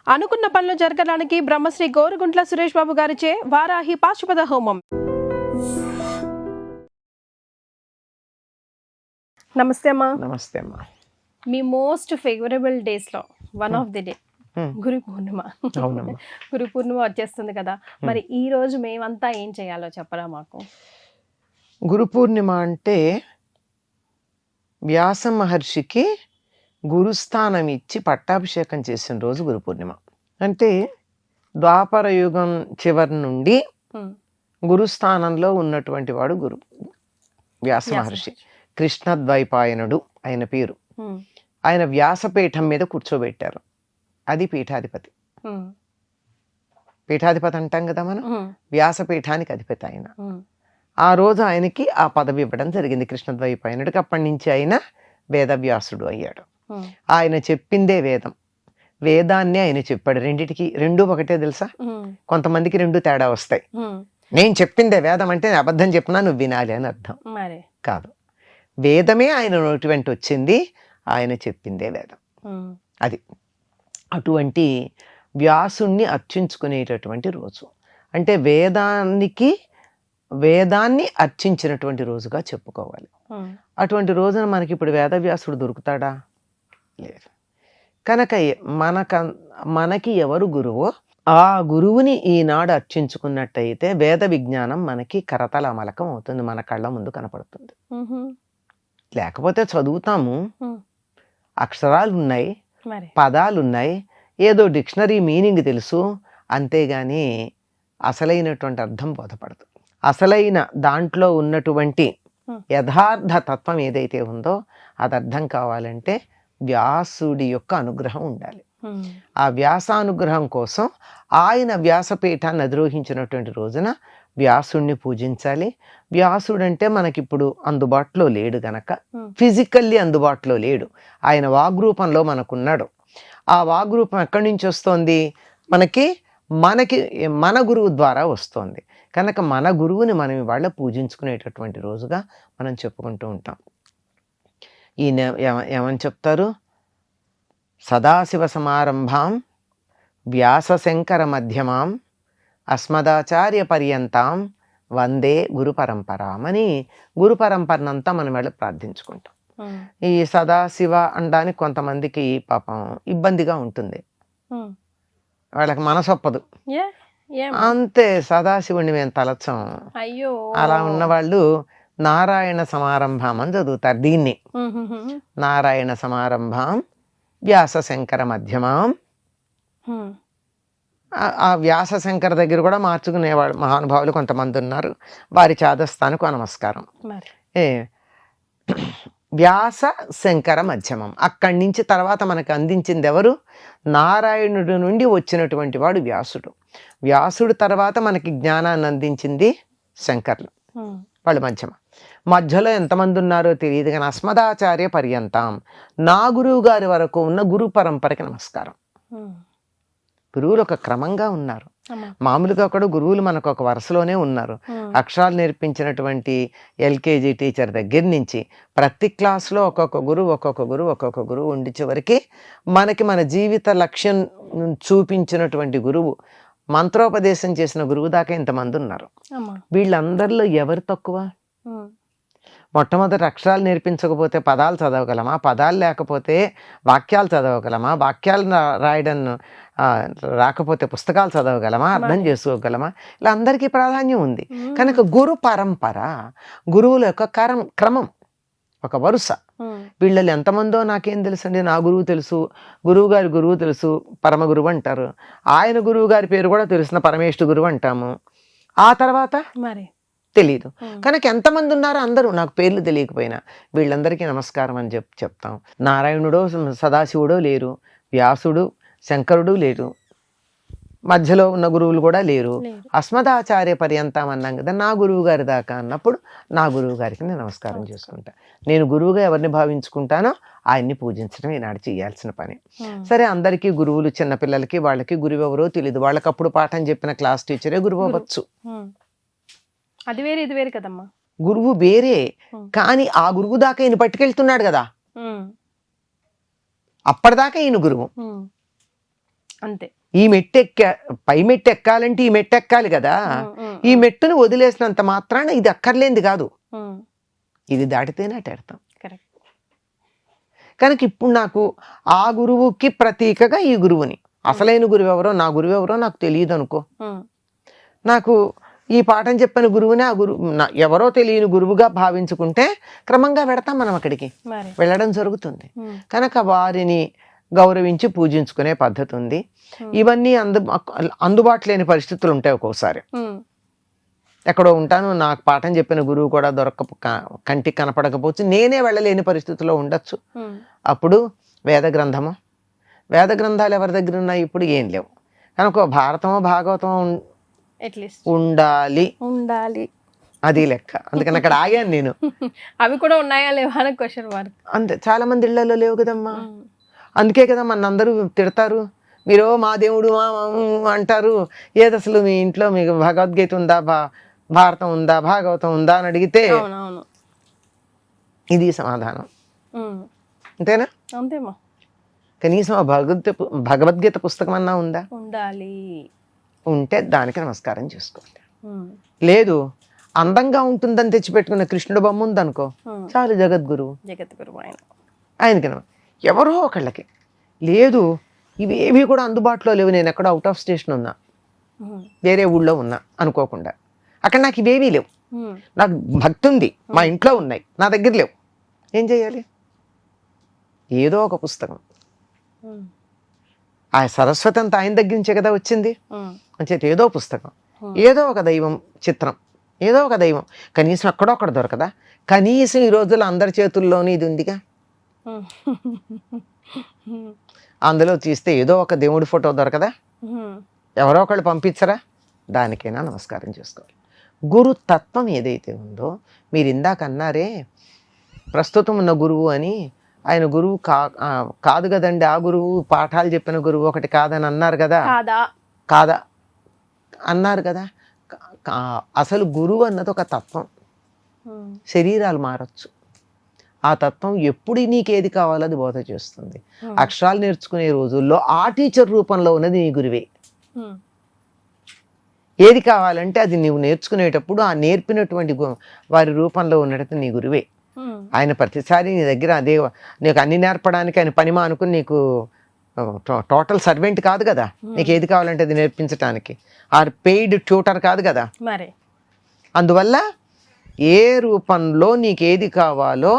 అనుకున్న పనులు జరగడానికి బ్రహ్మశ్రీ గోరుగుంట్ల సురేష్ బాబు గారిచే వారాహి పాశుపత హోమం. నమస్తే అమ్మా. నమస్తే అమ్మా. మీ మోస్ట్ ఫేవరబుల్ డేస్ లో one of the day Guru Purnima. Guru Purnima వచ్చేస్తుంది కదా, మరి ఈ రోజు మేమంతా ఏం చేయాలో చెప్పరా మాకు? గురు పూర్ణిమ అంటే వ్యాస మహర్షికి గురుస్థానం ఇచ్చి పట్టాభిషేకం చేసిన రోజు గురు పూర్ణిమ. అంటే ద్వాపర యుగం చివరి నుండి గురుస్థానంలో ఉన్నటువంటి వాడు గురు వ్యాస మహర్షి. కృష్ణద్వైపాయనుడు ఆయన పేరు. ఆయన వ్యాసపీఠం మీద కూర్చోబెట్టారు. అది పీఠాధిపతి. పీఠాధిపతి అంటాం కదా మనం, వ్యాసపీఠానికి అధిపతి ఆయన. ఆ రోజు ఆయనకి ఆ పదవి ఇవ్వడం జరిగింది కృష్ణద్వైపాయనుడికి. అప్పటి నుంచి ఆయన వేదవ్యాసుడు అయ్యాడు. ఆయన చెప్పిందే వేదం. వేదాన్ని ఆయన చెప్పాడు. రెండు ఒకటే తెలుసా? కొంతమందికి రెండు తేడా వస్తాయి. నేను చెప్పిందే వేదం అంటే అబద్ధం చెప్పినా నువ్వు వినాలి అని అర్థం కాదు. వేదమే ఆయన నోటి వెంట వచ్చింది, ఆయన చెప్పిందే వేదం. అది అటువంటి వ్యాసుణ్ణి అర్చించుకునేటటువంటి రోజు. అంటే వేదాన్ని అర్చించినటువంటి రోజుగా చెప్పుకోవాలి. అటువంటి రోజున మనకి ఇప్పుడు వేదవ్యాసుడు దొరుకుతాడా? లేదు. కనుక మనకి ఎవరు గురువో ఆ గురువుని ఈనాడు అర్చించుకున్నట్టయితే వేద విజ్ఞానం మనకి కరతలమలకం అవుతుంది, మన కళ్ళ ముందు కనపడుతుంది. లేకపోతే చదువుతాము, అక్షరాలు ఉన్నాయి, పదాలు ఉన్నాయి, ఏదో డిక్షనరీ మీనింగ్ తెలుసు, అంతేగాని అసలైనటువంటి అర్థం బోధపడదు. అసలైన దాంట్లో ఉన్నటువంటి యథార్థ తత్వం ఏదైతే ఉందో అది అర్థం కావాలంటే వ్యాసుడి యొక్క అనుగ్రహం ఉండాలి. ఆ వ్యాసానుగ్రహం కోసం ఆయన వ్యాసపీఠాన్ని అధిరోహించినటువంటి రోజున వ్యాసుడిని పూజించాలి. వ్యాసుడు అంటే మనకిప్పుడు అందుబాటులో లేడు గనక, ఫిజికల్లీ అందుబాటులో లేడు, ఆయన వాగ్రూపంలో మనకున్నాడు. ఆ వాగ్రూపం ఎక్కడి నుంచి వస్తోంది? మనకి మన గురువు ద్వారా వస్తోంది. కనుక మన గురువుని మనం ఇవాళ పూజించుకునేటటువంటి రోజుగా మనం చెప్పుకుంటూ ఉంటాం. ఈయన ఏమని చెప్తారు? సదాశివ సమారంభాం వ్యాసశంకర మధ్యమాం అస్మదాచార్య పర్యంతాం వందే గురు పరంపరాం అని గురు పరంపరనంతా మనం వెళ్ళి ప్రార్థించుకుంటాం. ఈ సదాశివ అనడానికి కొంతమందికి పాపం ఇబ్బందిగా ఉంటుంది, వాళ్ళకి మనసొప్పదు. అంతే, సదాశివుడిని మేము తలచం. అలా ఉన్నవాళ్ళు నారాయణ సమారంభం అని చదువుతారు దీన్ని. నారాయణ సమారంభం వ్యాసశంకర మధ్యమాం. ఆ వ్యాసశంకర దగ్గర కూడా మార్చుకునేవాళ్ళు మహానుభావులు కొంతమంది ఉన్నారు, వారి చాదస్థానికి నమస్కారం. వ్యాస శంకర మధ్యమం. అక్కడి నుంచి తర్వాత మనకు అందించింది ఎవరు? నారాయణుడి నుండి వచ్చినటువంటి వాడు వ్యాసుడు. వ్యాసుడు తర్వాత మనకి జ్ఞానాన్ని అందించింది శంకర్లు, వాళ్ళు మధ్యలో ఎంతమంది ఉన్నారో తెలియదు కానీ అస్మదాచార్య పర్యంతం, నా గురువు గారి వరకు ఉన్న గురు పరంపరకి నమస్కారం. గురువులు ఒక క్రమంగా ఉన్నారు. మామూలుగా కూడా గురువులు మనకు ఒక వరుసలోనే ఉన్నారు. అక్షరాలు నేర్పించినటువంటి ఎల్కేజీ టీచర్ దగ్గర నుంచి ప్రతి క్లాస్లో ఒక్కొక్క గురువు ఉండి చివరికి మనకి మన జీవిత లక్ష్యం చూపించినటువంటి గురువు, మంత్రోపదేశం చేసిన గురువు దాకా ఇంతమంది ఉన్నారు. వీళ్ళందరిలో ఎవరు తక్కువ? మొట్టమొదటి అక్షరాలు నేర్పించకపోతే పదాలు చదవగలమా? పదాలు లేకపోతే వాక్యాలు చదవగలమా? వాక్యాలు రాయడం రాకపోతే పుస్తకాలు చదవగలమా? అర్థం చేసుకోగలమా? ఇలా అందరికీ ప్రాధాన్యం ఉంది. కనుక గురు పరంపర, గురువుల యొక్క క్రమం, ఒక వరుస. వీళ్ళలో ఎంతమందో నాకేం తెలుసు అండి, నా గురువు తెలుసు, గురువు తెలుసు, పరమ గురువు అంటారు. ఆయన గురువు గారి పేరు కూడా తెలుసిన పరమేశ్వర గురువు అంటాము. ఆ తర్వాత మరి తెలీదు. కనుక ఎంతమంది ఉన్నారో అందరూ నాకు పేర్లు తెలియకపోయినా వీళ్ళందరికీ నమస్కారం అని చెప్తాం. నారాయణుడో సదాశివుడో లేరు, వ్యాసుడు శంకరుడు లేరు, మధ్యలో ఉన్న గురువులు కూడా లేరు. అస్మదాచార్య పర్యంతం అన్నాం కదా, నా గురువు గారి దాకా అన్నప్పుడు నా గురువు గారికి నేను నమస్కారం చేసుకుంటా. నేను గురువుగా ఎవరిని భావించుకుంటానో ఆయన్ని పూజించడం ఈనాడు చేయాల్సిన పని. సరే, అందరికీ గురువులు, చిన్నపిల్లలకి వాళ్ళకి గురువు ఎవరో తెలియదు. వాళ్ళకి అప్పుడు పాఠం చెప్పిన క్లాస్ టీచరే గురువు అవ్వచ్చు. అది వేరే ఇది వేరే కదమ్మా. గురువు వేరే, కానీ ఆ గురువు దాకా ఈయన పట్టుకెళ్తున్నాడు కదా, అప్పటిదాకా ఈయన గురువు. అంతే. ఈ పై మెట్టు ఎక్కాలంటే ఈ మెట్టు ఎక్కాలి కదా. ఈ మెట్టును వదిలేసినంత మాత్రాన ఇది అక్కర్లేంది కాదు, ఇది దాటితేనే అటు ఎడతాం. కనుక ఇప్పుడు నాకు ఆ గురువుకి ప్రతీకగా ఈ గురువుని, అసలైన గురువు ఎవరో, నా గురువు ఎవరో నాకు తెలియదు అనుకో, నాకు ఈ పాఠం చెప్పిన గురువుని ఆ గురువు ఎవరో తెలియని గురువుగా భావించుకుంటే క్రమంగా వెడతాం మనం అక్కడికి, వెళ్ళడం జరుగుతుంది. కనుక వారిని గౌరవించి పూజించుకునే పద్ధతి ఉంది. ఇవన్నీ అందుబాటు లేని పరిస్థితులు ఉంటాయి. ఒక్కోసారి ఎక్కడో ఉంటాను, నాకు పాఠం చెప్పిన గురువు కూడా కంటికి కనపడకపోవచ్చు, నేనే వెళ్ళలేని పరిస్థితిలో ఉండొచ్చు. అప్పుడు వేద గ్రంథాలు ఎవరి దగ్గర ఉన్నాయి? ఇప్పుడు ఏం లేవు. కనుక భారతమో భాగవతమో ఉండాలి, అది లెక్క. అందుకని అక్కడ ఆగాను నేను. అవి కూడా ఉన్నాయా లేవా అని క్వశ్చన్ మార్క్. అంతే, చాలా మంది ఇళ్లలో లేవు కదమ్మా. అందుకే కదా మన అందరూ తిడతారు, మీరు మా దేవుడు అంటారు. ఏది అసలు మీ ఇంట్లో మీకు భగవద్గీత ఉందా, భారతం ఉందా, భాగవతం ఉందా అని అడిగితే ఇది సమాధానం. అంతేనా? అంతేమా. కనీసం ఆ భగవద్గీత పుస్తకం అన్నా ఉందా? ఉండాలి. ఉంటే దానికి నమస్కారం చేసుకోవాలి. లేదు, అందంగా ఉంటుందని తెచ్చిపెట్టుకున్న కృష్ణుడు బొమ్మ ఉందనుకో, చాలు జగద్గురువు ఆయనకి ఎవరో ఒకళ్ళకి. లేదు, ఇవి ఏవి కూడా అందుబాటులో లేవు, నేను ఎక్కడ అవుట్ ఆఫ్ స్టేషన్ ఉన్నా, వేరే ఊళ్ళో ఉన్నా అనుకోకుండా, అక్కడ నాకు ఇవేమీ లేవు. నాకు భక్తి ఉంది, మా ఇంట్లో ఉన్నాయి, నా దగ్గర లేవు. ఏం చేయాలి? ఏదో ఒక పుస్తకం. ఆ సరస్వతి అంతా ఆయన దగ్గర నుంచే కదా వచ్చింది. అంచేత ఏదో పుస్తకం, ఏదో ఒక దైవం చిత్రం, ఏదో ఒక దైవం కనీసం ఎక్కడో అక్కడ దొరకదా? కనీసం ఈ రోజుల్లో అందరి చేతుల్లోనే ఇది ఉందిగా, అందులో తీస్తే ఏదో ఒక దేవుడి ఫోటో దొరకదా? ఎవరో ఒకళ్ళు పంపించరా? దానికైనా నమస్కారం చేసుకోవాలి. గురు తత్వం ఏదైతే ఉందో, మీరు ఇందాక అన్నారే ప్రస్తుతం ఉన్న గురువు అని, ఆయన గురువు కాదు కదండి, ఆ గురువు పాఠాలు చెప్పిన గురువు ఒకటి కాదని అన్నారు కదా. కాదా అన్నారు కదా. అసలు గురువు అన్నది ఒక తత్వం. శరీరాలు మారచ్చు, ఆ తత్వం ఎప్పుడు నీకేది కావాలో అది బోధ చేస్తుంది. అక్షరాలు నేర్చుకునే రోజుల్లో ఆ టీచర్ రూపంలో ఉన్నది నీ గురువే. ఏది కావాలంటే అది నీవు నేర్చుకునేటప్పుడు ఆ నేర్పినటువంటి వారి రూపంలో ఉన్నట్టు నీ గురువే. ఆయన ప్రతిసారి నీ దగ్గర అదే నీకు అన్ని నేర్పడానికి ఆయన పని మానుకుని నీకు టోటల్ సర్వెంట్ కాదు కదా, నీకు ఏది కావాలంటే అది నేర్పించడానికి ఆర్ పెయిడ్ ట్యూటర్ కాదు కదా. అందువల్ల ఏ రూపంలో నీకేది కావాలో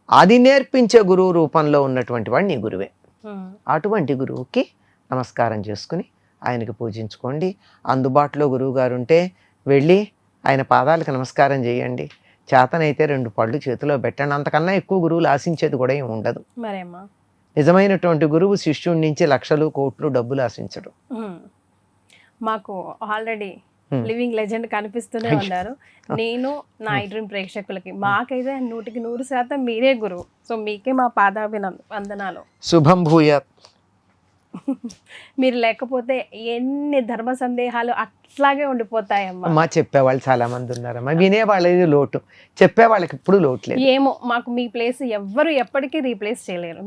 అది నేర్పించే గురువు రూపంలో ఉన్నటువంటి వాడు నీ గురువే. అటువంటి గురువుకి నమస్కారం చేసుకుని ఆయనకి పూజించుకోండి. అందుబాటులో గురువు గారు ఉంటే వెళ్ళి ఆయన పాదాలకు నమస్కారం చేయండి. చేతనైతే 2 పళ్ళు చేతిలో పెట్టండి. అంతకన్నా ఎక్కువ గురువులు ఆశించేది కూడా ఏమి ఉండదు. నిజమైనటువంటి గురువు శిష్యుడి నుంచి లక్షలు కోట్లు డబ్బులు ఆశించడు. మాకు ఆల్రెడీ లివింగ్ లెజెండ్ కనిపిస్తూనే ఉన్నారు. నేను నా డ్రీమ్ ప్రేక్షకులకి మాకైతే 100% మీరే గురువు. సో మీకే మా పాదాభివందనాలు. శుభం భూయాత్. మీరు లేకపోతే ఎన్ని ధర్మ సందేహాలు అట్లాగే ఉండిపోతాయమ్మా. అమ్మా చెప్పేవాళ్ళు చాలా మంది ఉన్నారమ్మా, వినేవాళ్ళది లోటు, చెప్పేవాళ్ళకి ఇప్పుడు లోటు లేదు. ఏమో మాకు మీ ప్లేస్ ఎవ్వరు ఎప్పటికీ రీప్లేస్ చేయలేరు.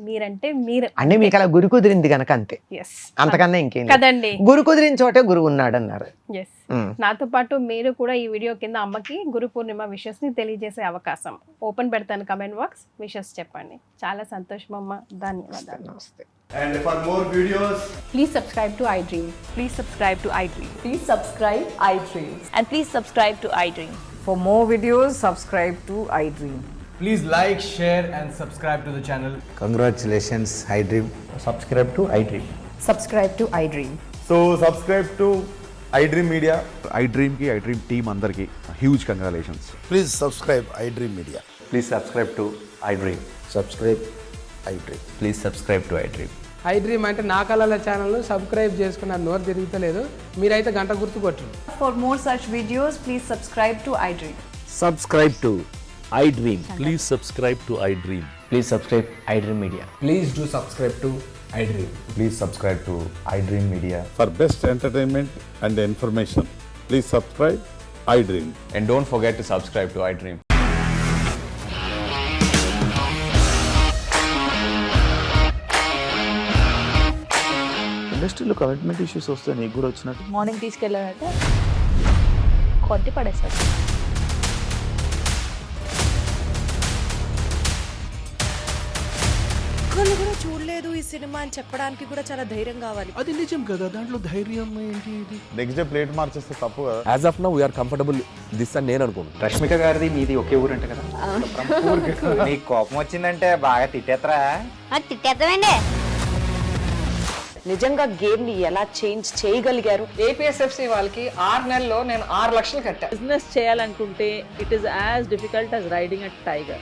మీరంటే మీరు అంటే మీకు అలా గురి కుదిరింది కనుక అంతే, అంతకన్నా ఇంకేం కదండి. గురు కుదిరిన చోటే గురువు ఉన్నాడు అన్నారు. నాతో పాటు మీరు కూడా ఈ వీడియో కింద అమ్మకి గురు పూర్ణిమ విషెస్ ని తెలియజేసే అవకాశం ఓపెన్ పెడతాను. కమెంట్ బాక్స్ విషెస్ చెప్పండి. చాలా సంతోషం అమ్మ, ధన్యవాదాలు. నమస్తే. And for more videos, please subscribe to iDream. Please subscribe to iDream. Please subscribe iDream. And please subscribe to iDream. For more videos, subscribe to iDream. please like, share and subscribe to the channel. Congratulations, iDream. Subscribe to iDream. Subscribe to iDream. So subscribe to iDream Media. iDream ki iDream team andarki huge congratulations. Please subscribe iDream Media. Please subscribe to iDream. Subscribe iDream. Please subscribe to iDream. iDream అంటే నా కళల ఛానల్ను subscribe చేసుకున్న నోరు తిరుగుతలేదు, మీరైతే గంట గుర్తు కొట్టండి. For more such videos, please subscribe to iDream. Subscribe to iDream. Please subscribe to iDream. Please subscribe iDream Media. Please do subscribe to iDream. Please subscribe to iDream Media. For best entertainment and information, please subscribe iDream. And don't forget to subscribe to iDream. ఇండస్ట్రీలో commitment issues వస్తే నీకు కూడా వచ్చినట్టు morning తీసుకెళ్ళాడంటే కొట్టి పడేస్తాడు. ఒక్కళ్ళు కూడా చూడలేదు ఈ సినిమా అని చెప్పడానికి కూడా చాలా ధైర్యం కావాలి. అది నిజం కదా, దాంట్లో ధైర్యం ఏంటి ఇది? నెక్స్ట్ డే ప్లేట్ మార్చేస్తే తప్పు కదా. As of now we are comfortable this అని నేను అనుకుంటున్నాను. రష్మిక గారిది మీది ఒకే ఊరంట కదా? నీకు కోపం వచ్చిందంటే బాగా తిట్టేత్తరా? తిట్టేద్దామండి. నిజంగా గేమ్ ని ఎలా చేంజ్ చేయగలిగారు? ఏపీఎస్ఎఫ్సి వాళ్ళకి 6 నెలల్లో నేను 6 లక్షలు కట్టా. బిజినెస్ చేయాలనుకుంటే it is as difficult as riding a tiger.